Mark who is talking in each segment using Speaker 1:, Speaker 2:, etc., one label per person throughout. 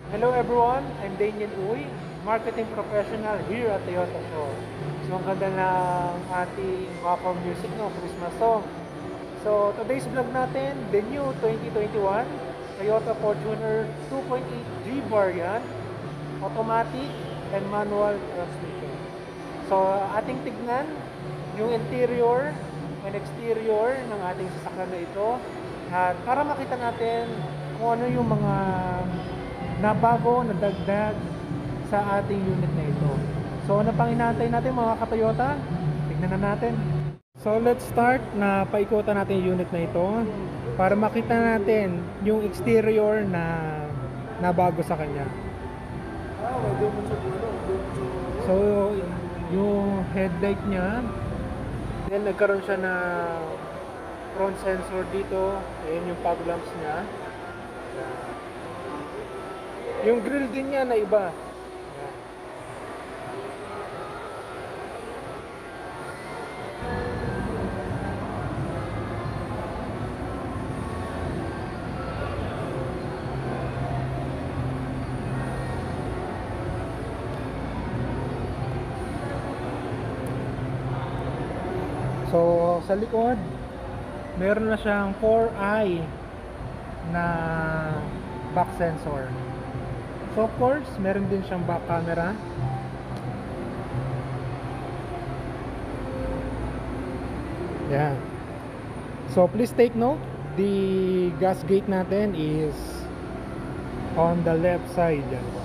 Speaker 1: Hello everyone, I'm Daniel Uy, marketing professional here at Toyota Show. So ang ganda ng ating background music, no, Christmas song. So today's vlog natin, the new 2021 Toyota Fortuner 2.8 G variant, automatic and manual transmission. So ating tignan yung interior and exterior ng ating sasakyan na ito at para makita natin kung ano yung mga nabago, nadagdag sa ating unit na ito. So ano pang inaantay natin mga ka-Toyota? Tignan na natin. So let's start na paikutan natin yung unit na ito para makita natin yung exterior na nabago sa kanya. So yung headlight niya, then nagkaroon siya na front sensor dito. Ayan yung fog lamps niya. Yung grill din niya na iba. So sa likod, meron na siyang 4-eye na back sensor. So of course, meron din siyang back camera. Yeah. So please take note, the gas gate natin is on the left side. Yan po.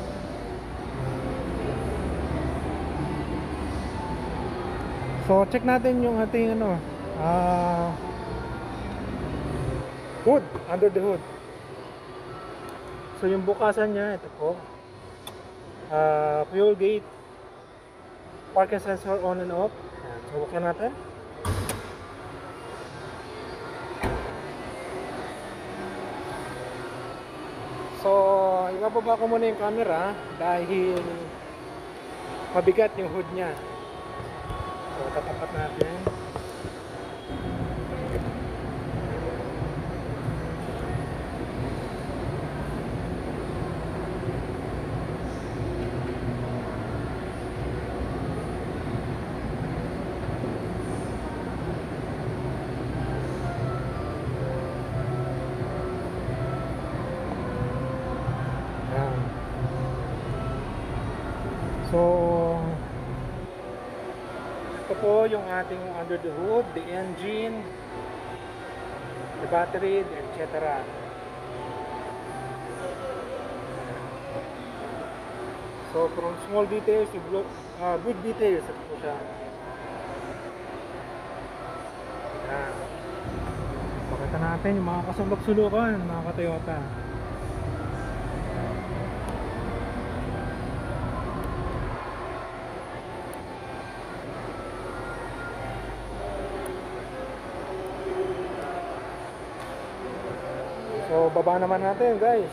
Speaker 1: So check natin yung ating hood, under the hood. So yung bukasan niya, ito po, fuel gate, parking sensor on and off. Ayan. So buksan natin. So ibababa ko muna yung camera dahil mabigat yung hood niya. So tatapat natin. So ito po yung ating under the hood, the engine, the battery, etc. So from small details to big details, ito po siya. Ayan. Pakita natin yung mga kasulok-sulukan, mga ka-Toyota. So baba naman natin guys.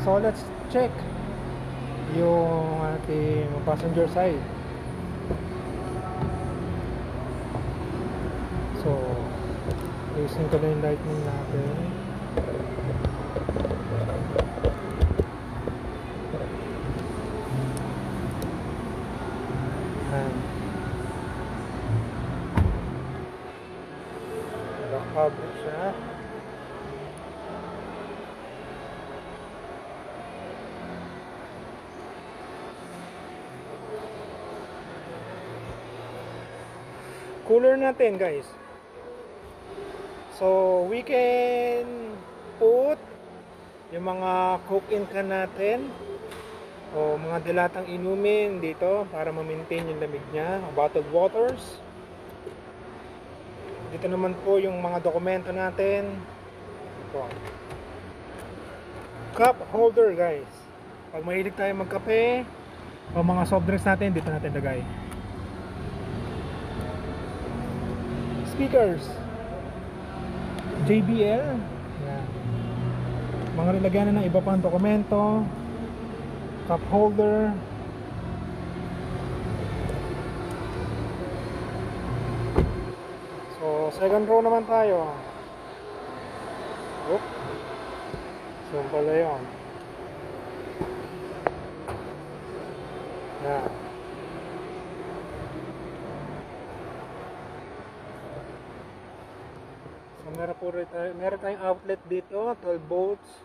Speaker 1: So let's check yung ating passenger side. So ayusin ko na yung lightning natin. Naka-fabric siya. Cooler natin guys. So we can put yung mga coke-in can natin o mga dilatang inumin dito para ma-maintain yung lamig niya, bottled waters. Dito naman po yung mga dokumento natin. Ito. cup holder guys. Pag mahilig tayo magkape o mga soft drinks natin, dito natin lagay. Speakers JBL. Yan. Mga rilagyanan ng iba pang dokumento. Cup holder. So second row naman tayo. Oop. So pala yun. Yan. So meron tayong outlet dito, 12 volts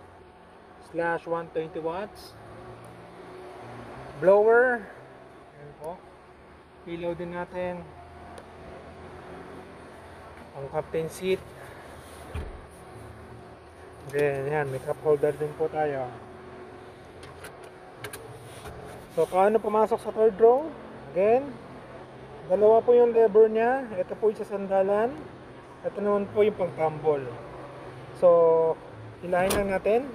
Speaker 1: slash 120 watts. Blower. Ayan po. Ilaw din natin. Ang captain seat. Then yan, may cup holder din po tayo. So paano pumasok sa third row? Again, dalawa po yung lever nya. Ito po yung sa sandalan. Ito naman po yung pang-tumble. So hilahin lang natin.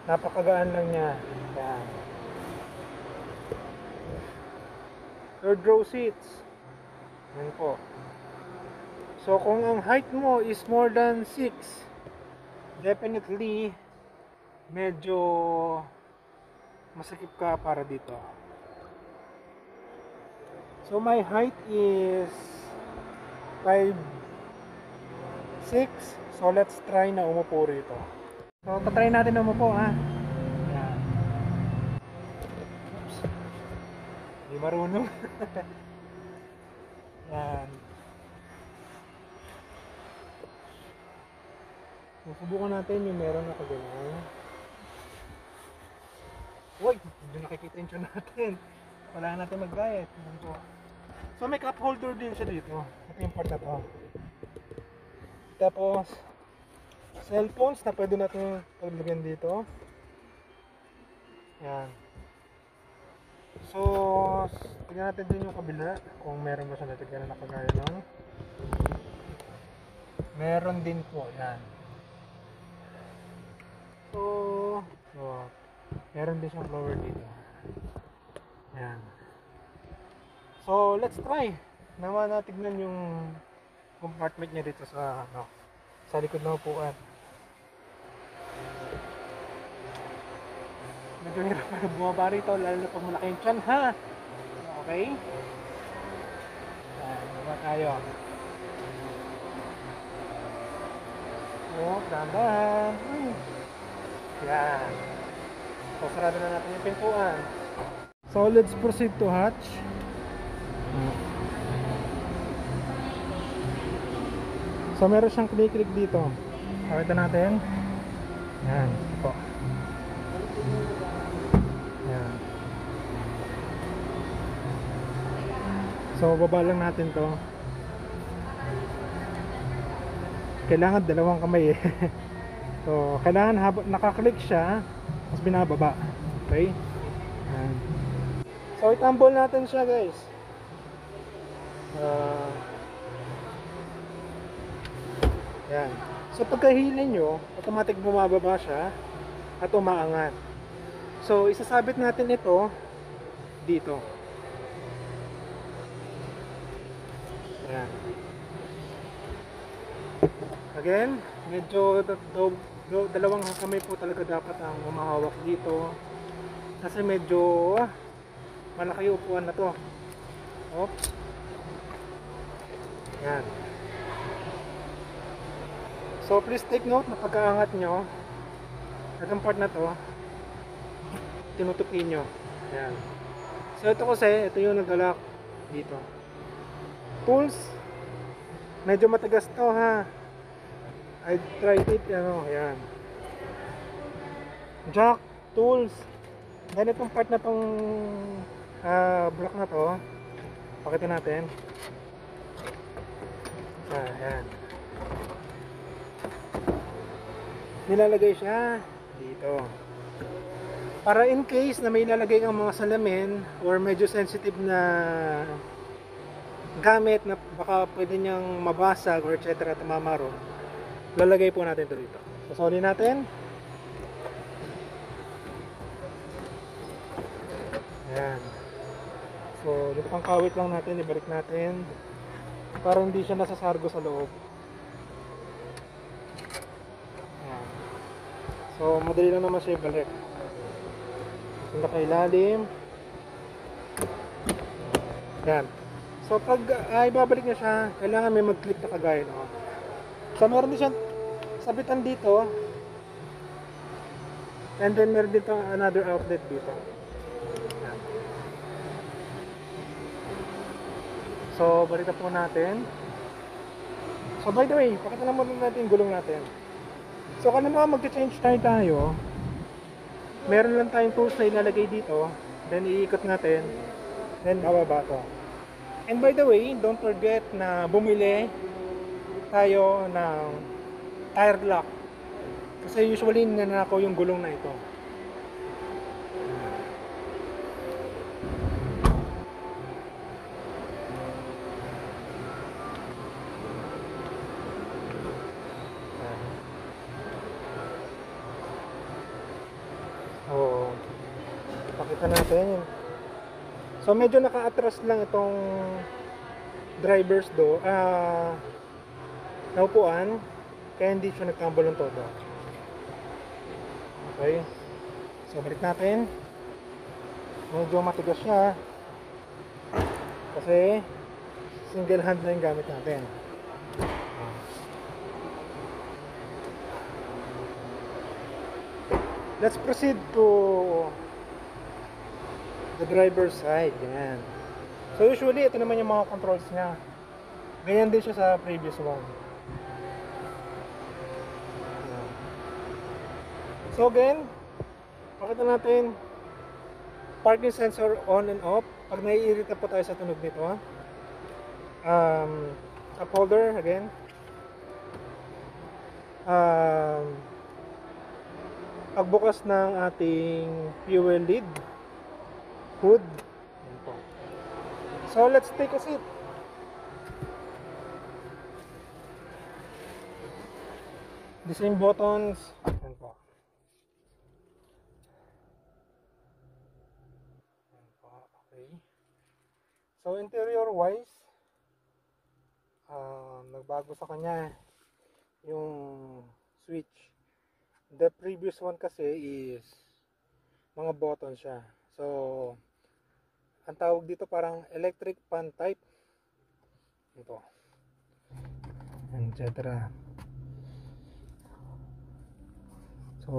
Speaker 1: Napakagaan lang niya. Yan. Third row seats. Yan po. So kung ang height mo is more than 6, definitely medyo masakip ka para dito. So my height is 5'6". So let's try na umupo rito. So tatry natin na umupo ha. Yan. Oops. Hindi marunong. Yan. Susubukan natin yung meron na kagano'n. Uy! Hindi nakikita yung tiyan natin. Wala natin mag-diet. So may cup holder din siya dito. Ito yung part na to. Tapos cellphones na pwede natin paglagyan dito. Yan. So tingnan natin din yung kabila. Kung meron ba siya natin na kagaya nun. Meron din po. Yan. So meron din siyang blower dito. Yan. So let's try. Naman natignan yung compartment niya dito sa sa likod ng upuan. Medyo hirap na bumaba rito, lalo na pag malaki yung tiyan ha. Okay? Yan, bumaba tayo. Oh, dahan-dahan. Yan. So, sarado na natin yung pintuan. So, let's proceed to hatch. So, meron siyang click-click dito. Pakita natin. Yan. Ito. Yan. So, baba lang natin to. Kailangan dalawang kamay eh. So, kailangan nakaklik siya, tapos binababa. Okay? Yan. So, itambol natin siya guys. Yan. So, pagkahilin nyo, automatic bumababa siya at umaangat. So, isasabit natin ito dito. Yan. Again, medyo dalawang kamay po talaga dapat ang umahawak dito kasi medyo malaki yung upuan na to. Oops. Yan. So please take note na pagkaangat nyo itong part na to tinutupi nyo. Yan. So ito kasi ito yung naglalak dito. Tools, medyo matigas to ha. I tried it, yan. Jack, tools. Then itong part na tong block na to, pakita natin. Yan. Nilalagay siya dito. Para in case na may ilalagay kang mga salamin or medyo sensitive na gamit na baka pwede niyang mabasag or etc. tumama ron, lalagay po natin ito dito. Sasoli natin. Yan. So, yung pangkawit lang natin, ibalik natin para hindi siya nasasargo sa loob. Yan. So, madali lang naman siya ibalik. Punta kay ilalim. Yan. So, pag ibabalik niya siya, kailangan may mag-clip na kagaya, no? So, meron din siyang sabitan dito. And then, meron dito another outlet dito. Yan. So, balikan po natin. So, by the way, pakita lang muna natin yung gulong natin. So, kung naman mag-change tayo, meron lang tayong tools na ilalagay dito. Then, iikot natin. Then, bababa to. And by the way, don't forget na bumili tayo ng tire lock. Kasi usually, nanakaw yung gulong na ito. So, pakita natin. So, medyo naka-atras lang itong driver's door, naupuan, kaya hindi siya nagtambol ng todo. Okay. So, balik natin. Medyo matigas siya kasi single hand na yung gamit natin. Let's proceed to the driver's side. Ganyan. So usually ito naman yung mga controls niya. Ganyan din siya sa previous one. So again, pakita natin parking sensor on and off. Pag naiirita po tayo sa tunog nito, cup holder again. Pagbukas ng ating fuel lid, hood. So let's take a seat. The same buttons. Yan po. Okay. So interior wise, nagbago sa kanya yung switch. The previous one kasi is mga button siya. So ang tawag dito parang electric fan type. Ito. Etc. So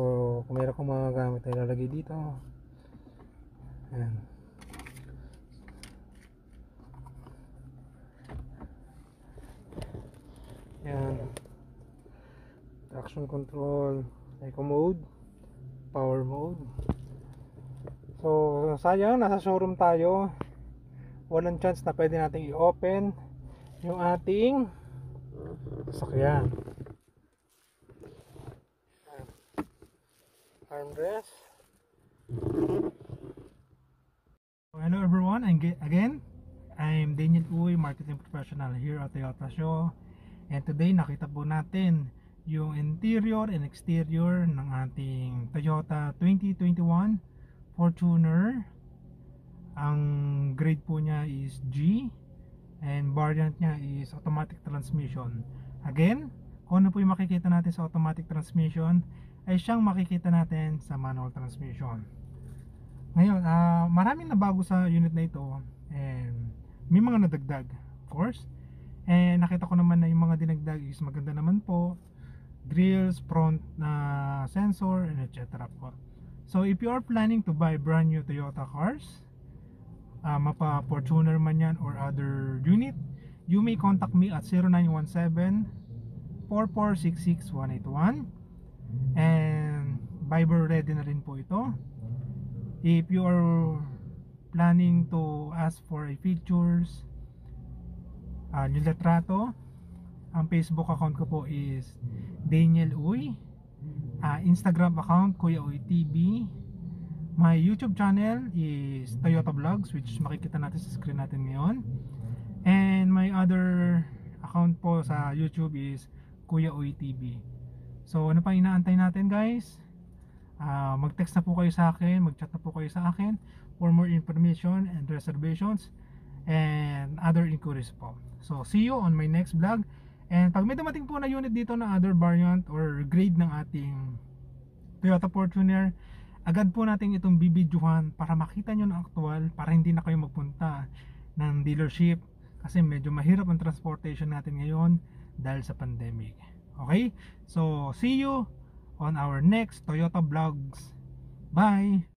Speaker 1: kung meron kong mga gamit na ilalagay dito. Ayan. Ayan. Traction control, eco mode, power mode. So sayang, nasa showroom tayo, walang chance na pwede nating i-open yung ating sasakyan. Armrest. Hello everyone, again I'm Daniel Uy, marketing professional here at Toyota Show. And today nakita po natin yung interior and exterior ng ating Toyota 2021 Fortuner. Ang grade po niya is G and variant niya is automatic transmission. Again, kung ano po yung makikita natin sa automatic transmission ay siyang makikita natin sa manual transmission. Ngayon, maraming nabago sa unit na ito and may mga nadagdag, of course. And nakita ko naman na yung mga dinagdag is maganda naman po. Grills, front na sensor, and etc. po. So if you are planning to buy brand new Toyota cars, mapa Fortuner man yan or other unit, you may contact me at 0917-4466181. And Viber ready na rin po ito. If you are planning to ask for a features, yung litrato, ang Facebook account ko po is Daniel Uy, Instagram account Kuya Uy TV, my YouTube channel is Toyota Vlogs, which makikita natin sa screen natin ngayon, and my other account po sa YouTube is Kuya Uy TV. So ano pa inaantay natin guys?
Speaker 2: Mag-text na po kayo sa akin, mag-chat na po kayo sa akin for more information and reservations and other inquiries po. So see you on my next vlog. And pag may dumating po na unit dito na other variant or grade ng ating Toyota Fortuner, agad po natin itong bibidyohan para makita nyo ng aktual, para hindi na kayo magpunta ng dealership kasi medyo mahirap ang transportation natin ngayon dahil sa pandemic. Okay? So see you on our next Toyota vlogs. Bye!